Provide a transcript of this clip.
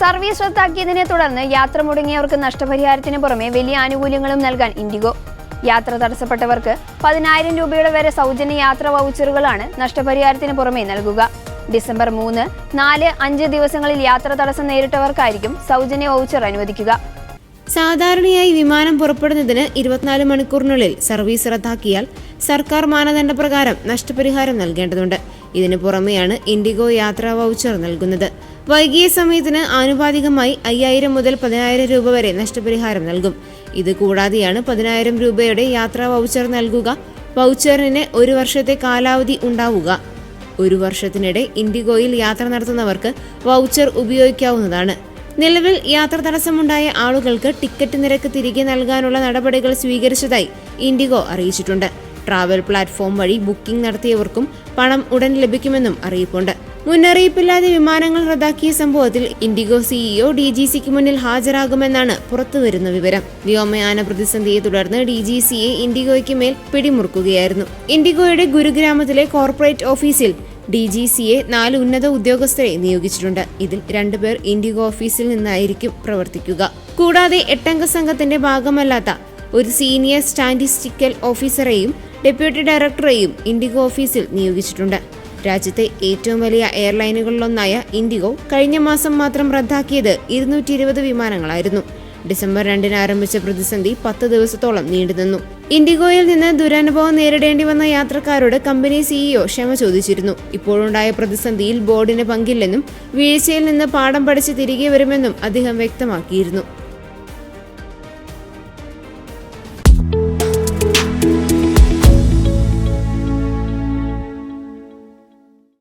Service റദ്ദാക്കിയതിനെ തുടർന്ന് യാത്ര മുടങ്ങിയവർക്ക് നഷ്ടപരിഹാരത്തിന് പുറമെ വലിയ ആനുകൂല്യങ്ങളും നൽകാൻ ഇൻഡിഗോ. യാത്ര തടസ്സപ്പെട്ടവർക്ക് 10,000 രൂപയുടെ വരെ സൗജന്യ യാത്രാ വൗച്ചറുകളാണ് നഷ്ടപരിഹാരത്തിന് പുറമെ നൽകുക. ഡിസംബർ 3, 4, 5 ദിവസങ്ങളിൽ യാത്ര തടസ്സം നേരിട്ടവർക്കായിരിക്കും സൗജന്യ വൗച്ചർ അനുവദിക്കുക. സാധാരണയായി വിമാനം പുറപ്പെടുന്നതിന് 24 മണിക്കൂറിനുള്ളിൽ സർവീസ് റദ്ദാക്കിയാൽ സർക്കാർ മാനദണ്ഡപ്രകാരം നഷ്ടപരിഹാരം നൽകേണ്ടതുണ്ട്. ഇതിനു പുറമെയാണ് ഇൻഡിഗോ യാത്രാ വൗച്ചർ നൽകുന്നത്. വൈകിയ സമയത്തിന് ആനുപാതികമായി 5,000 മുതൽ 10,000 രൂപ വരെ നഷ്ടപരിഹാരം നൽകും. ഇത് കൂടാതെയാണ് 10,000 രൂപയുടെ യാത്രാ വൗച്ചർ നൽകുക. വൗച്ചറിന് 1 വർഷത്തെ കാലാവധി ഉണ്ടാവുക. 1 വർഷത്തിനിടെ ഇൻഡിഗോയിൽ യാത്ര നടത്തുന്നവർക്ക് വൗച്ചർ ഉപയോഗിക്കാവുന്നതാണ്. നിലവിൽ യാത്ര തടസ്സമുണ്ടായ ആളുകൾക്ക് ടിക്കറ്റ് നിരക്ക് തിരികെ നൽകാനുള്ള നടപടികൾ സ്വീകരിച്ചതായി ഇൻഡിഗോ അറിയിച്ചിട്ടുണ്ട്. ട്രാവൽ പ്ലാറ്റ്ഫോം വഴി ബുക്കിംഗ് നടത്തിയവർക്കും പണം ഉടൻ ലഭിക്കുമെന്നും അറിയിപ്പുണ്ട്. മുന്നറിയിപ്പില്ലാതെ വിമാനങ്ങൾ റദ്ദാക്കിയ സംഭവത്തിൽ ഇൻഡിഗോ സിഇഒ DGCക്ക് മുന്നിൽ ഹാജരാകുമെന്നാണ് പുറത്തുവരുന്ന വിവരം. വ്യോമയാന പ്രതിസന്ധിയെ തുടർന്ന് DGCയെ ഇൻഡിഗോയ്ക്ക് മേൽ പിടിമുറുക്കുകയായിരുന്നു. ഇൻഡിഗോയുടെ ഗുരുഗ്രാമത്തിലെ കോർപ്പറേറ്റ് ഓഫീസിൽ DGCയെ 4 ഉന്നത ഉദ്യോഗസ്ഥരെ നിയോഗിച്ചിട്ടുണ്ട്. ഇതിൽ 2 പേർ ഇൻഡിഗോ ഓഫീസിൽ നിന്നായിരിക്കും പ്രവർത്തിക്കുക. കൂടാതെ 8 അംഗ സംഘത്തിന്റെ ഭാഗമല്ലാത്ത ഒരു സീനിയർ സ്റ്റാറ്റിസ്റ്റിക്കൽ ഓഫീസറെയും ഡെപ്യൂട്ടി ഡയറക്ടറെയും ഇൻഡിഗോ ഓഫീസിൽ നിയോഗിച്ചിട്ടുണ്ട്. രാജ്യത്തെ ഏറ്റവും വലിയ എയർലൈനുകളിലൊന്നായ ഇൻഡിഗോ കഴിഞ്ഞ മാസം മാത്രം റദ്ദാക്കിയത് 220 വിമാനങ്ങളായിരുന്നു. ഡിസംബർ 2 ആരംഭിച്ച പ്രതിസന്ധി 10 ദിവസത്തോളം നീണ്ടുനിന്നു. ഇൻഡിഗോയിൽ നിന്ന് ദുരനുഭവം നേരിടേണ്ടി വന്ന യാത്രക്കാരോട് കമ്പനി സിഇഒ ക്ഷമ ചോദിച്ചിരുന്നു. ഇപ്പോഴുണ്ടായ പ്രതിസന്ധിയിൽ ബോർഡിന് പങ്കില്ലെന്നും വീഴ്ചയിൽ നിന്ന് പാഠം പഠിച്ച് തിരികെ വരുമെന്നും അദ്ദേഹം വ്യക്തമാക്കിയിരുന്നു.